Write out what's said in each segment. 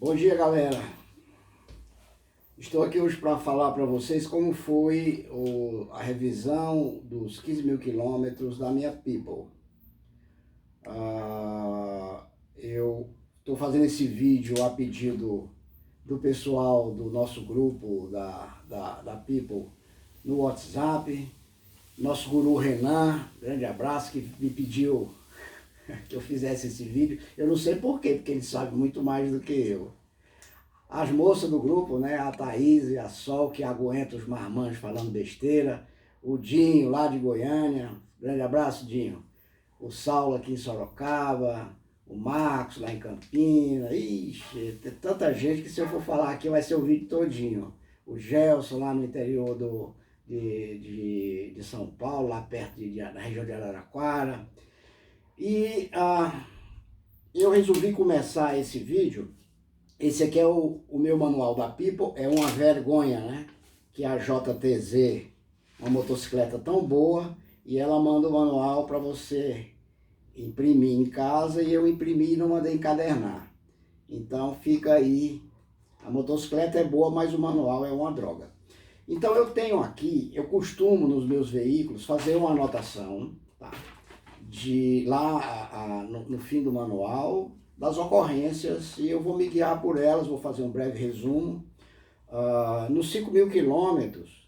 Bom dia, galera. Estou aqui hoje para falar para vocês como foi a revisão dos 15 mil quilômetros da minha People. Eu estou fazendo esse vídeo a pedido do pessoal do nosso grupo da People no WhatsApp. Nosso guru Renan, grande abraço, que me pediu que eu fizesse esse vídeo. Eu não sei porquê, porque ele sabe muito mais do que eu. As moças do grupo, né, a Thaís e a Sol, que aguentam os marmanjos falando besteira. O Dinho, lá de Goiânia. Grande abraço, Dinho. O Saulo aqui em Sorocaba. O Marcos lá em Campinas. Ixi, tem tanta gente que se eu for falar aqui vai ser o vídeo todinho. O Gelson lá no interior de São Paulo, lá perto da região de Araraquara. E eu resolvi começar esse vídeo. Esse aqui é o meu manual da People, é uma vergonha, né? Que a JTZ, uma motocicleta tão boa, e ela manda o manual para você imprimir em casa, e eu imprimi e não mandei encadernar. Então fica aí, a motocicleta é boa, mas o manual é uma droga. Então eu tenho aqui, eu costumo nos meus veículos fazer uma anotação, tá? De lá no fim do manual, das ocorrências, e eu vou me guiar por elas, vou fazer um breve resumo. Nos 5 mil quilômetros,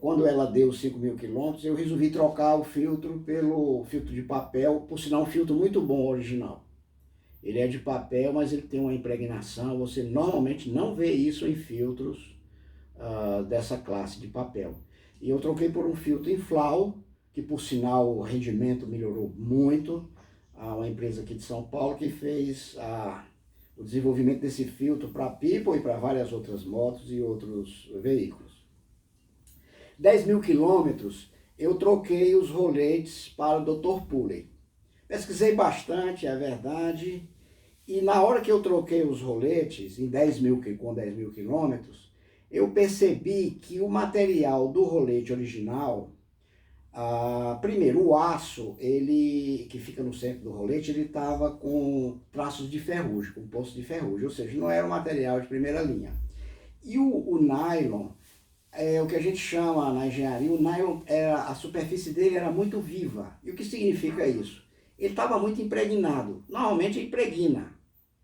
quando ela deu 5 mil quilômetros, eu resolvi trocar o filtro pelo filtro de papel, por sinal um filtro muito bom, original. Ele é de papel, mas ele tem uma impregnação, você normalmente não vê isso em filtros dessa classe de papel. E eu troquei por um filtro Inflau, que por sinal o rendimento melhorou muito. Uma empresa aqui de São Paulo que fez o desenvolvimento desse filtro para a People e para várias outras motos e outros veículos. 10 mil quilômetros, eu troquei os roletes para o Dr. Pulley. Pesquisei bastante, é verdade, e na hora que eu troquei os roletes, com 10 mil quilômetros, eu percebi que o material do rolete original, primeiro, o aço, ele que fica no centro do rolete, ele estava com traços de ferrugem, com pontos de ferrugem, ou seja, não era um material de primeira linha. E o nylon, o que a gente chama na engenharia, o nylon, a superfície dele era muito viva. E o que significa isso? Ele estava muito impregnado, normalmente impregna,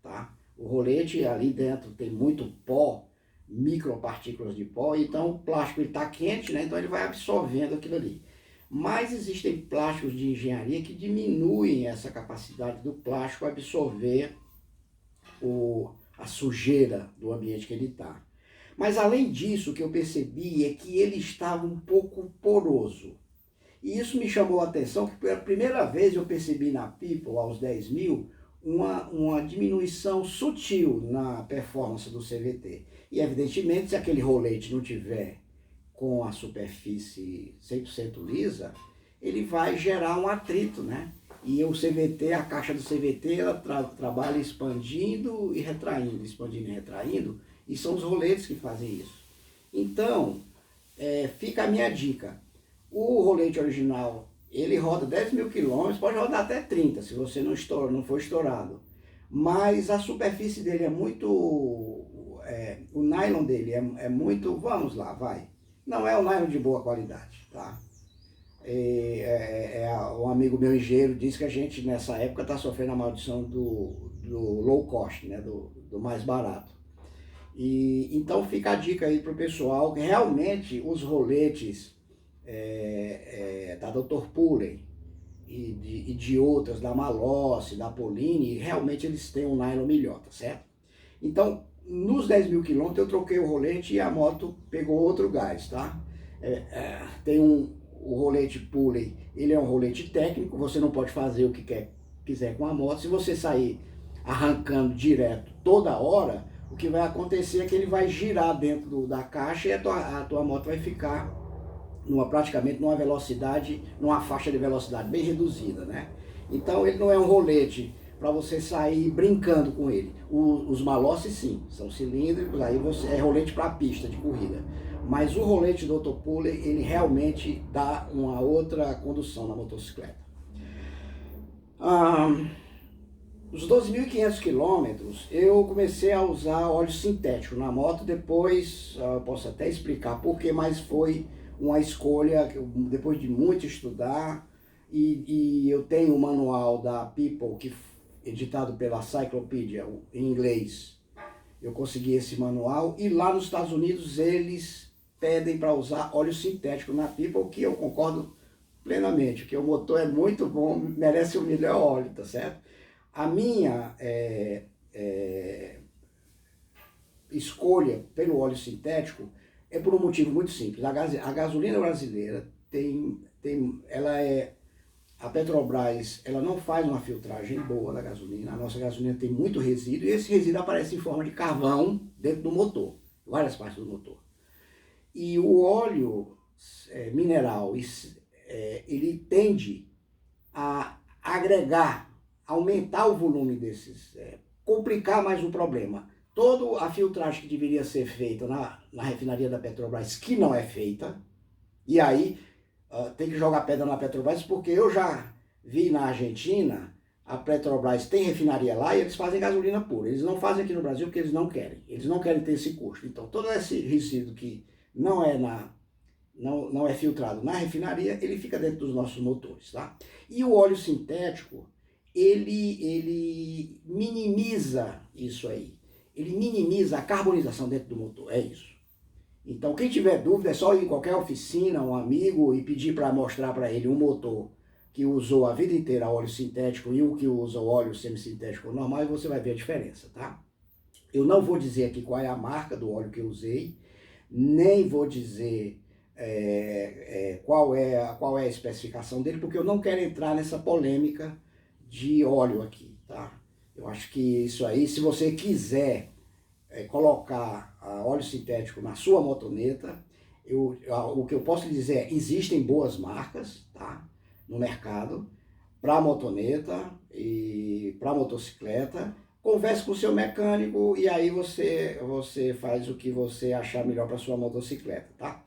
tá? O rolete ali dentro tem muito pó, micropartículas de pó, então o plástico está quente, né? Então ele vai absorvendo aquilo ali. Mas existem plásticos de engenharia que diminuem essa capacidade do plástico absorver a sujeira do ambiente que ele está. Mas além disso, o que eu percebi é que ele estava um pouco poroso. E isso me chamou a atenção, que pela primeira vez eu percebi na People, aos 10 mil, uma diminuição sutil na performance do CVT. E evidentemente, se aquele rolete não tiver com a superfície 100% lisa, ele vai gerar um atrito, né? E o CVT, a caixa do CVT, ela trabalha expandindo e retraindo, e são os roletes que fazem isso. Então, fica a minha dica. O rolete original, ele roda 10 mil quilômetros, pode rodar até 30, se você não for estourado. Mas a superfície dele é muito... o nylon dele é muito... Vamos lá, vai. Não é um nylon de boa qualidade, tá? Um amigo meu engenheiro disse que a gente nessa época está sofrendo a maldição do low cost, né? do mais barato. E então fica a dica aí para o pessoal que realmente os roletes da Dr. Pulley e de outras, da Malossi, da Polini, realmente eles têm um nylon melhor, tá certo? Então, nos 10 mil quilômetros eu troquei o rolete e a moto pegou outro gás, tá? Tem o rolete Pulley, ele é um rolete técnico, você não pode fazer o que quiser com a moto. Se você sair arrancando direto toda hora, o que vai acontecer é que ele vai girar dentro da caixa e a tua moto vai ficar praticamente numa faixa de velocidade bem reduzida, né? Então ele não é um rolete para você sair brincando com ele. Os Malossi sim, são cilíndricos, aí é rolete para pista de corrida. Mas o rolete do Dr. Pulley, ele realmente dá uma outra condução na motocicleta. Os 12.500 quilômetros eu comecei a usar óleo sintético na moto, depois eu posso até explicar por quê, mas foi uma escolha depois de muito estudar, e eu tenho o manual da People, editado pela Cyclopedia em inglês. Eu consegui esse manual, e lá nos Estados Unidos eles pedem para usar óleo sintético na People, que eu concordo plenamente, porque o motor é muito bom, merece o melhor óleo, tá certo? A minha escolha pelo óleo sintético é por um motivo muito simples. A gasolina brasileira a Petrobras, ela não faz uma filtragem boa da gasolina. A nossa gasolina tem muito resíduo, e esse resíduo aparece em forma de carvão dentro do motor, várias partes do motor. E o óleo mineral, ele tende a agregar, aumentar o volume desses, complicar mais o problema. Toda a filtragem que deveria ser feita na refinaria da Petrobras, que não é feita, e aí tem que jogar pedra na Petrobras, porque eu já vi na Argentina, a Petrobras tem refinaria lá e eles fazem gasolina pura. Eles não fazem aqui no Brasil porque eles não querem. Eles não querem ter esse custo. Então, todo esse resíduo que não é filtrado na refinaria, ele fica dentro dos nossos motores, tá? E o óleo sintético, ele minimiza isso aí. Ele minimiza a carbonização dentro do motor, é isso. Então, quem tiver dúvida, é só ir em qualquer oficina, um amigo, e pedir para mostrar para ele um motor que usou a vida inteira óleo sintético e o que usa o óleo semissintético normal, e você vai ver a diferença, tá? Eu não vou dizer aqui qual é a marca do óleo que eu usei, nem vou dizer qual é a especificação dele, porque eu não quero entrar nessa polêmica de óleo aqui, tá? Eu acho que isso aí, se você quiser colocar óleo sintético na sua motoneta, o que eu posso lhe dizer é, existem boas marcas, tá, no mercado, para motoneta e para motocicleta. Converse com o seu mecânico e aí você faz o que você achar melhor para sua motocicleta, tá?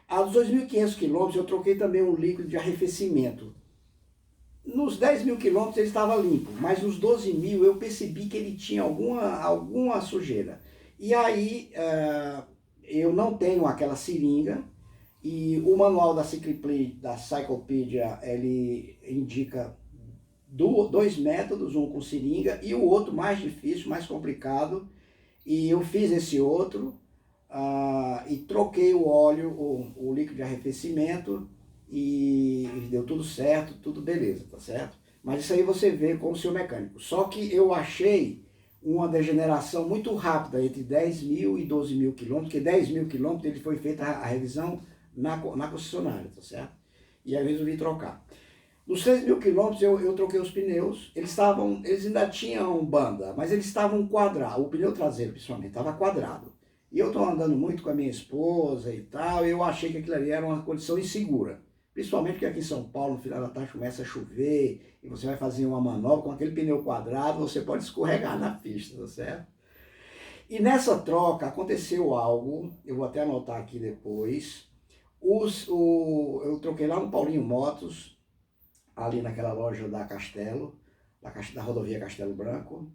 Aos 2.500 quilômetros eu troquei também um líquido de arrefecimento. Nos 10.000 quilômetros ele estava limpo, mas nos 12.000 eu percebi que ele tinha alguma sujeira. E aí eu não tenho aquela seringa, e o manual da Cyclopedia, ele indica dois métodos, um com seringa e o outro mais difícil, mais complicado, e eu fiz esse outro e troquei o óleo, o líquido de arrefecimento, e deu tudo certo, tudo beleza, tá certo? Mas isso aí você vê com o seu mecânico. Só que eu achei uma degeneração muito rápida entre 10.000 e 12.000 quilômetros, porque 10.000 quilômetros ele foi feita a revisão na concessionária, tá certo? E aí eu resolvi trocar. Nos 3.000 quilômetros eu troquei os pneus, eles ainda tinham banda, mas eles estavam quadrados, o pneu traseiro principalmente, estava quadrado. E eu estou andando muito com a minha esposa e tal, e eu achei que aquilo ali era uma condição insegura. Principalmente porque aqui em São Paulo, no final da tarde, começa a chover, e você vai fazer uma manobra com aquele pneu quadrado, você pode escorregar na pista, tá certo? E nessa troca aconteceu algo, eu vou até anotar aqui depois. Eu troquei lá no Paulinho Motos, ali naquela loja da Castelo, da rodovia Castelo Branco,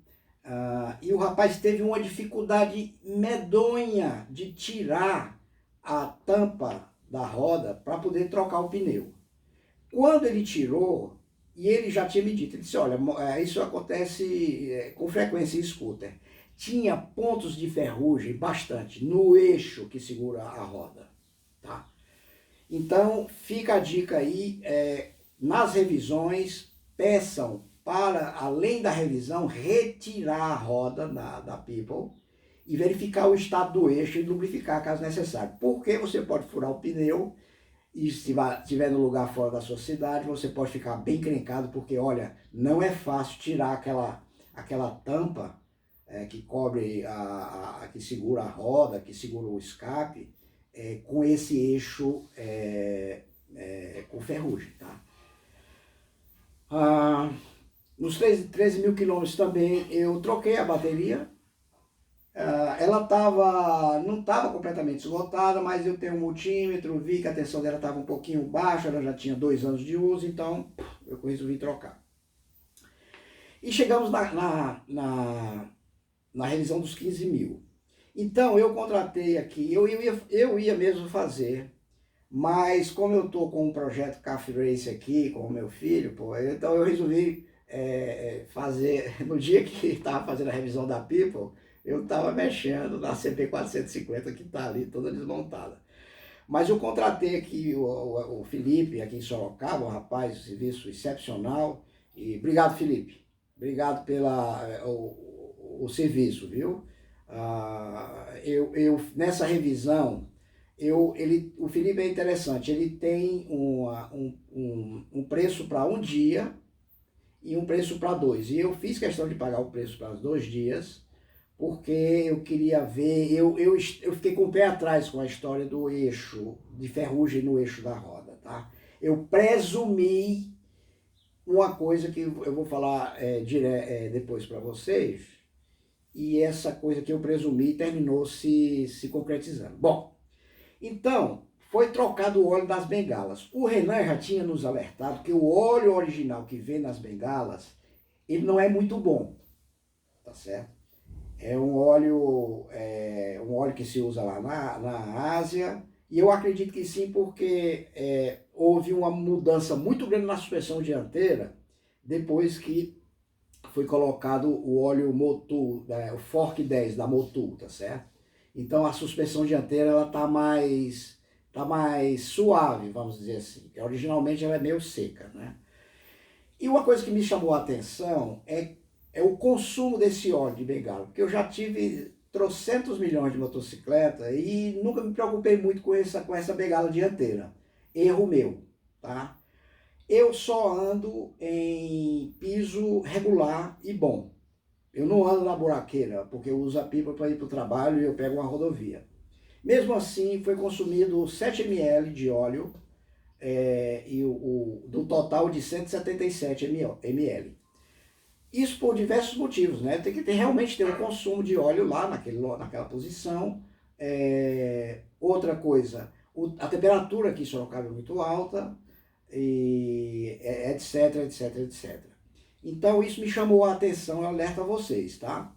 e o rapaz teve uma dificuldade medonha de tirar a tampa da roda para poder trocar o pneu. Quando ele tirou, e ele já tinha me dito, ele disse, olha, isso acontece com frequência em scooter. Tinha pontos de ferrugem bastante no eixo que segura a roda, tá? Então, fica a dica aí, nas revisões, peçam para, além da revisão, retirar a roda da People e verificar o estado do eixo e lubrificar caso necessário. Porque você pode furar o pneu e se estiver no lugar fora da sua cidade, você pode ficar bem encrencado, porque, olha, não é fácil tirar aquela tampa que cobre, que segura a roda, que segura o escape, com esse eixo com ferrugem, tá? Nos 13.000 quilômetros também eu troquei a bateria. Ela não estava completamente esgotada, mas eu tenho um multímetro, vi que a tensão dela estava um pouquinho baixa, ela já tinha 2 anos de uso, então eu resolvi trocar. E chegamos na revisão dos 15 mil. Então eu contratei aqui, eu ia mesmo fazer, mas como eu estou com um projeto Calf Race aqui, com o meu filho, pô, então eu resolvi fazer, no dia que estava fazendo a revisão da People, eu estava mexendo na CP 450 que está ali toda desmontada. Mas eu contratei aqui o Felipe, aqui em Sorocaba, um rapaz, um serviço excepcional. E obrigado, Felipe. Obrigado o serviço, viu? Nessa revisão, o Felipe é interessante, ele tem um preço para um dia e um preço para dois. E eu fiz questão de pagar o preço para os 2 dias, porque eu queria ver, eu fiquei com o pé atrás com a história do eixo, de ferrugem no eixo da roda, tá? Eu presumi uma coisa que eu vou falar depois para vocês, e essa coisa que eu presumi terminou se concretizando. Bom, então, foi trocado o óleo das bengalas. O Renan já tinha nos alertado que o óleo original que vem nas bengalas, ele não é muito bom, tá certo? É um óleo que se usa lá na Ásia, e eu acredito que sim, porque houve uma mudança muito grande na suspensão dianteira depois que foi colocado o óleo Motul, o Fork 10 da Motul, tá certo? Então a suspensão dianteira ela tá mais suave, vamos dizer assim, porque originalmente ela é meio seca, né? E uma coisa que me chamou a atenção é o consumo desse óleo de bengala, porque eu já tive trocentos milhões de motocicleta e nunca me preocupei muito com essa bengala dianteira. Erro meu, tá? Eu só ando em piso regular e bom. Eu não ando na buraqueira, porque eu uso a pipa para ir para o trabalho e eu pego uma rodovia. Mesmo assim, foi consumido 7 ml de óleo do total de 177 ml. Isso por diversos motivos, né? Tem que realmente ter um consumo de óleo lá naquela posição. Outra coisa, a temperatura aqui em Sorocaba é muito alta, e etc, etc, etc. Então isso me chamou a atenção, eu alerto a vocês, tá?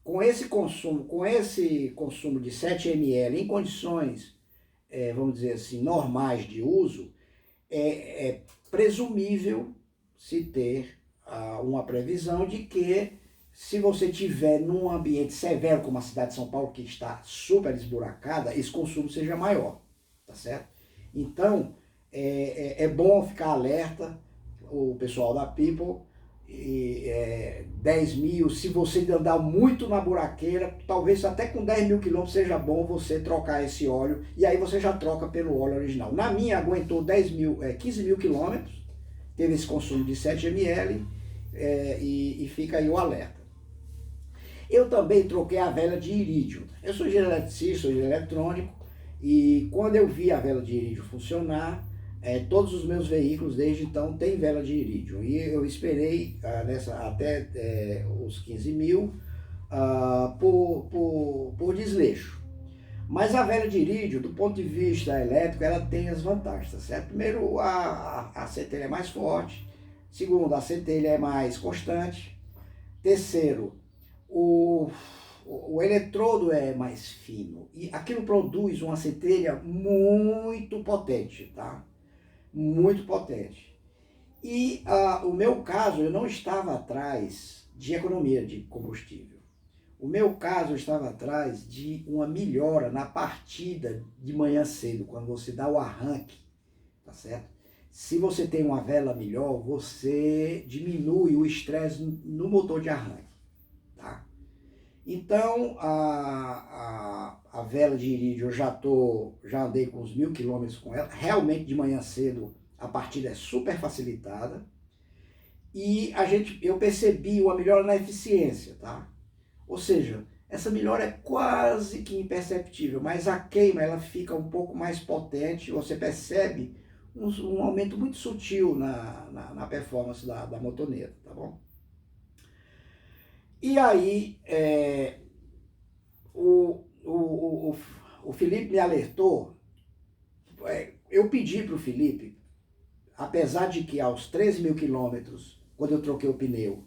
Com esse consumo de 7 ml em condições, vamos dizer assim, normais de uso, é presumível se ter uma previsão de que se você tiver num ambiente severo como a cidade de São Paulo, que está super esburacada, esse consumo seja maior, tá certo? Então, é bom ficar alerta, o pessoal da People, 10 mil, se você andar muito na buraqueira, talvez até com 10 mil quilômetros seja bom você trocar esse óleo, e aí você já troca pelo óleo original. Na minha aguentou 15 mil quilômetros, teve esse consumo de 7 ml, e fica aí o alerta. Eu também troquei a vela de irídio. Eu sou engenheiro eletricista, sou engenheiro eletrônico, e quando eu vi a vela de irídio funcionar, todos os meus veículos desde então têm vela de irídio. E eu esperei até os 15 mil por desleixo. Mas a vela de irídio, do ponto de vista elétrico, ela tem as vantagens, tá certo? Primeiro, a centelha é mais forte. Segundo, a centelha é mais constante. Terceiro, o eletrodo é mais fino. E aquilo produz uma centelha muito potente, tá? Muito potente. E o meu caso, eu não estava atrás de economia de combustível. O meu caso, eu estava atrás de uma melhora na partida de manhã cedo, quando você dá o arranque, tá certo? Se você tem uma vela melhor, você diminui o estresse no motor de arranque, tá? Então, a vela de irídio, eu já andei com uns 1000 quilômetros com ela. Realmente, de manhã cedo, a partida é super facilitada. E eu percebi uma melhora na eficiência, tá? Ou seja, essa melhora é quase que imperceptível, mas a queima ela fica um pouco mais potente, você percebe um aumento muito sutil na performance da motoneta, tá bom? E aí, o Felipe me alertou, eu pedi para o Felipe, apesar de que aos 13 mil quilômetros quando eu troquei o pneu,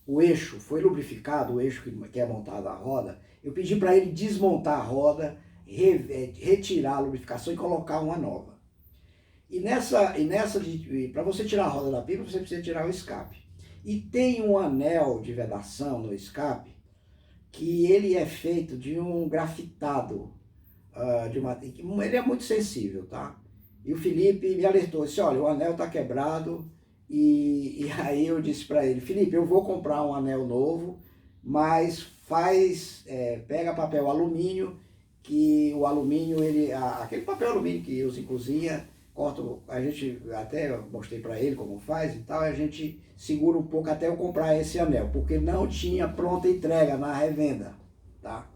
o eixo foi lubrificado, o eixo que é montado a roda, eu pedi para ele desmontar a roda, retirar a lubrificação e colocar uma nova. E para você tirar a roda da pipa, você precisa tirar o escape. E tem um anel de vedação no escape, que ele é feito de um grafitado, ele é muito sensível, tá? E o Felipe me alertou, disse, olha, o anel está quebrado, e aí eu disse para ele, Felipe, eu vou comprar um anel novo, mas pega papel alumínio, que o alumínio, aquele papel alumínio que usa em cozinha, a gente até mostrei para ele como faz e tal, a gente segura um pouco até eu comprar esse anel, porque não tinha pronta entrega na revenda, tá?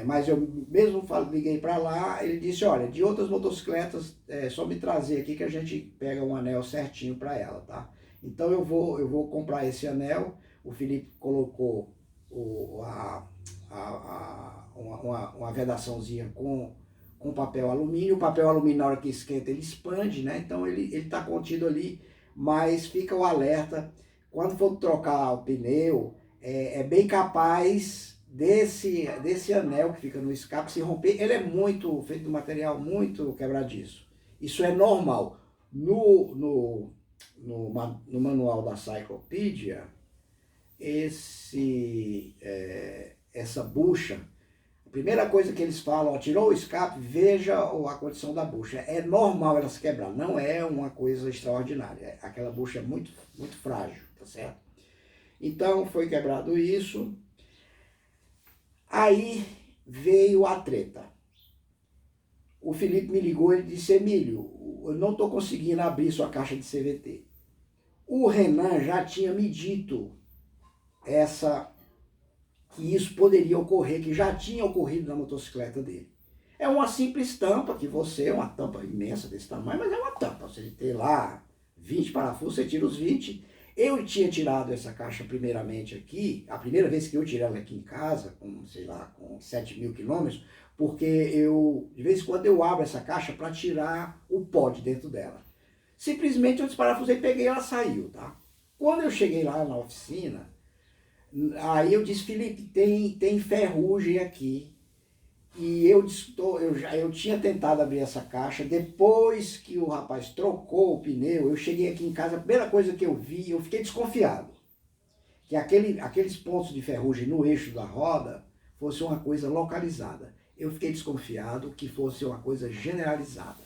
Mas eu mesmo liguei para lá, ele disse, olha, de outras motocicletas, só me trazer aqui que a gente pega um anel certinho para ela, tá? Então eu vou comprar esse anel, o Felipe colocou uma vedaçãozinha com papel alumínio. O papel alumínio, na hora que esquenta, ele expande, né? Então ele está contido ali, mas fica o alerta, quando for trocar o pneu, é bem capaz desse anel que fica no escape se romper. Ele é feito de material muito quebradiço. Isso é normal. No manual da Cyclopedia, essa bucha, a primeira coisa que eles falam, ó, tirou o escape, veja a condição da bucha. É normal ela se quebrar, não é uma coisa extraordinária. Aquela bucha é muito, muito frágil, tá certo? Então foi quebrado isso. Aí veio a treta. O Felipe me ligou e disse, Emílio, eu não estou conseguindo abrir sua caixa de CVT. O Renan já tinha me dito que isso poderia ocorrer, que já tinha ocorrido na motocicleta dele. É uma simples tampa, uma tampa imensa desse tamanho, mas é uma tampa. Você tem lá 20 parafusos, você tira os 20. Eu tinha tirado essa caixa primeiramente aqui, a primeira vez que eu tirei ela aqui em casa, com 7.000 quilômetros, porque de vez em quando eu abro essa caixa para tirar o pó de dentro dela. Simplesmente eu desparafusei, peguei e ela saiu, tá? Quando eu cheguei lá na oficina, aí eu disse, Felipe, tem ferrugem aqui. E eu tinha tentado abrir essa caixa, depois que o rapaz trocou o pneu, eu cheguei aqui em casa, a primeira coisa que eu vi, eu fiquei desconfiado, que aqueles pontos de ferrugem no eixo da roda fosse uma coisa localizada. Eu fiquei desconfiado que fosse uma coisa generalizada,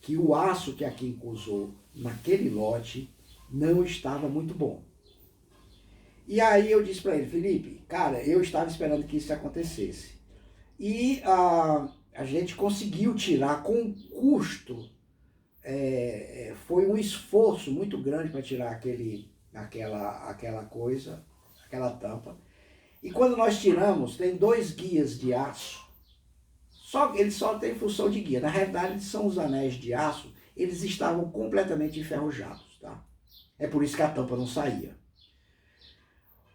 que o aço que a Kinko usou naquele lote não estava muito bom. E aí eu disse para ele, Felipe, cara, eu estava esperando que isso acontecesse. E a gente conseguiu tirar com custo, foi um esforço muito grande para tirar aquela tampa. E quando nós tiramos, tem 2 guias de aço, eles só têm função de guia. Na realidade, são os anéis de aço, eles estavam completamente enferrujados, tá? É por isso que a tampa não saía.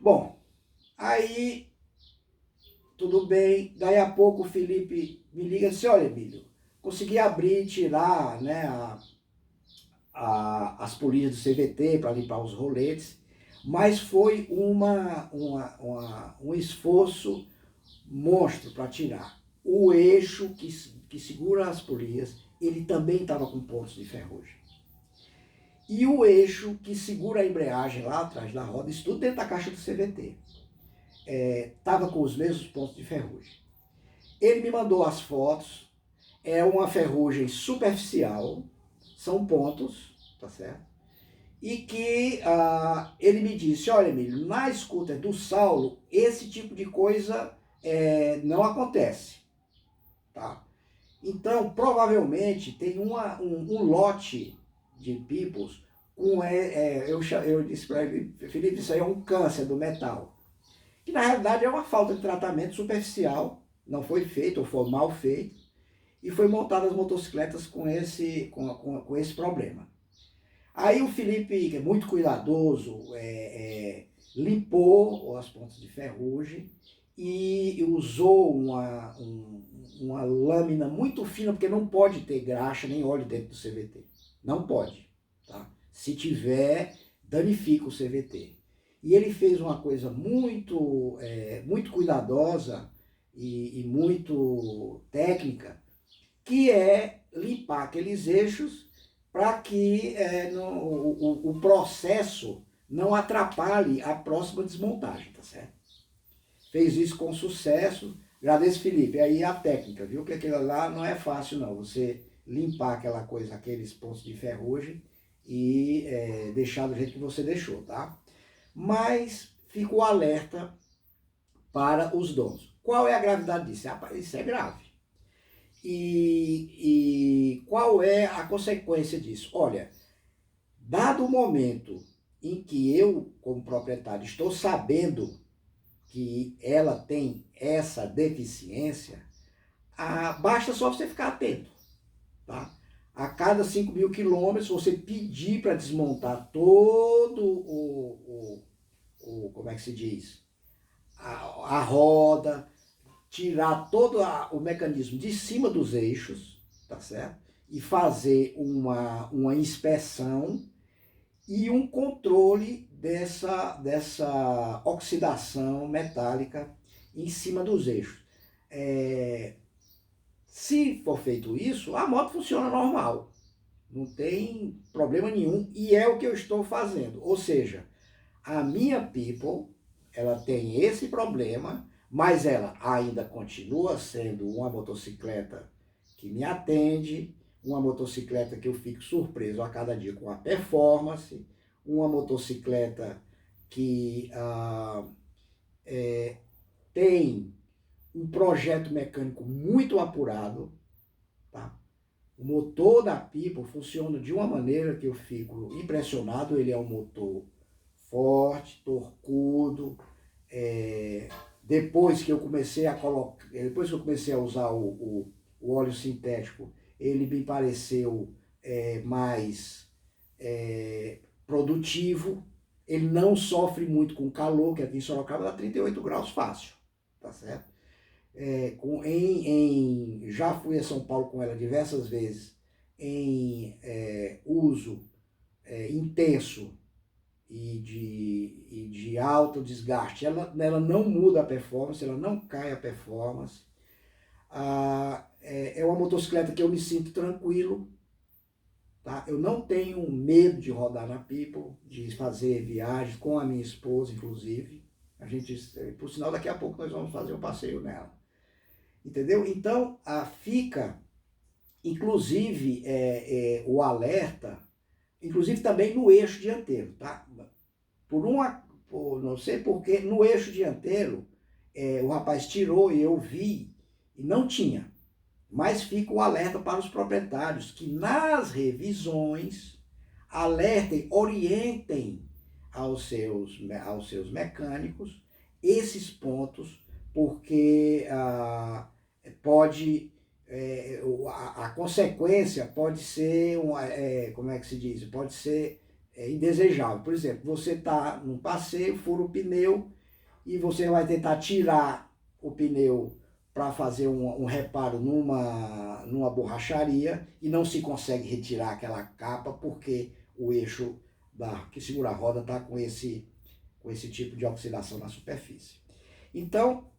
Bom, aí tudo bem, daí a pouco o Felipe me liga e disse, olha, Emílio, consegui abrir e tirar, né, as polias do CVT para limpar os roletes, mas foi um esforço monstro para tirar. O eixo que segura as polias, ele também estava com pontos de ferrugem. E o eixo que segura a embreagem lá atrás da roda, isso tudo dentro da caixa do CVT, estava com os mesmos pontos de ferrugem. Ele me mandou as fotos, é uma ferrugem superficial, são pontos, tá certo? E que ele me disse, olha, Emílio, na scooter do Saulo, esse tipo de coisa não acontece, tá? Então, provavelmente, tem um lote de Peoples eu disse para ele, Felipe, isso aí é um câncer do metal. Que na realidade é uma falta de tratamento superficial, não foi feito ou foi mal feito, e foi montada as motocicletas com esse problema. Aí o Felipe, que é muito cuidadoso, limpou as pontas de ferrugem e usou uma lâmina muito fina, porque não pode ter graxa nem óleo dentro do CVT. Não pode, tá? Se tiver, danifica o CVT. E ele fez uma coisa muito, muito cuidadosa e muito técnica, que é limpar aqueles eixos para que o processo não atrapalhe a próxima desmontagem, tá certo? Fez isso com sucesso. Agradeço, Felipe. Aí a técnica, viu? Que aquilo lá não é fácil, não. Você limpar aquela coisa, aqueles pontos de ferrugem e deixar do jeito que você deixou, tá? Mas fica o alerta para os donos. Qual é a gravidade disso? Rapaz, isso é grave. E qual é a consequência disso? Olha, dado o momento em que eu, como proprietário, estou sabendo que ela tem essa deficiência, basta só você ficar atento, tá? A cada 5.000 quilômetros, você pedir para desmontar todo como é que se diz? A roda, tirar todo o mecanismo de cima dos eixos, tá certo? E fazer uma inspeção e um controle dessa oxidação metálica em cima dos eixos. Se for feito isso, a moto funciona normal, não tem problema nenhum, e é o que eu estou fazendo. Ou seja, a minha People, ela tem esse problema, mas ela ainda continua sendo uma motocicleta que me atende, uma motocicleta que eu fico surpreso a cada dia com a performance, uma motocicleta que tem um projeto mecânico muito apurado, tá? O motor da People funciona de uma maneira que eu fico impressionado. Ele é um motor forte, torcudo. Depois que eu comecei a usar o óleo sintético, ele me pareceu mais produtivo. Ele não sofre muito com calor, que aqui em Sorocaba dá 38 graus fácil, tá certo? Já fui a São Paulo com ela diversas vezes em uso intenso e de alto desgaste. Ela não muda a performance, ela não cai a performance. É uma motocicleta que eu me sinto tranquilo, tá? Eu não tenho medo de rodar na People, de fazer viagens com a minha esposa, inclusive. A gente, por sinal, daqui a pouco nós vamos fazer um passeio nela. Entendeu? Então, fica, inclusive, o alerta, inclusive também no eixo dianteiro, tá? Não sei porquê, no eixo dianteiro, o rapaz tirou e eu vi, e não tinha. Mas fica o alerta para os proprietários, que nas revisões alertem, orientem aos seus mecânicos esses pontos, porque a consequência pode ser, como é que se diz? Pode ser indesejável. Por exemplo, você está num passeio, fura o pneu e você vai tentar tirar o pneu para fazer um reparo numa borracharia e não se consegue retirar aquela capa porque o eixo que segura a roda está com esse tipo de oxidação na superfície. Então,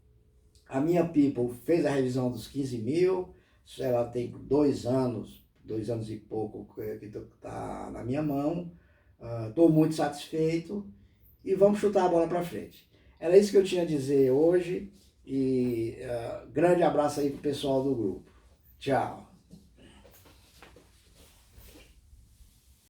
a minha People fez a revisão dos 15.000, ela tem 2 anos e pouco que está na minha mão. Estou muito satisfeito e vamos chutar a bola para frente. Era isso que eu tinha a dizer hoje e grande abraço aí pro pessoal do grupo. Tchau.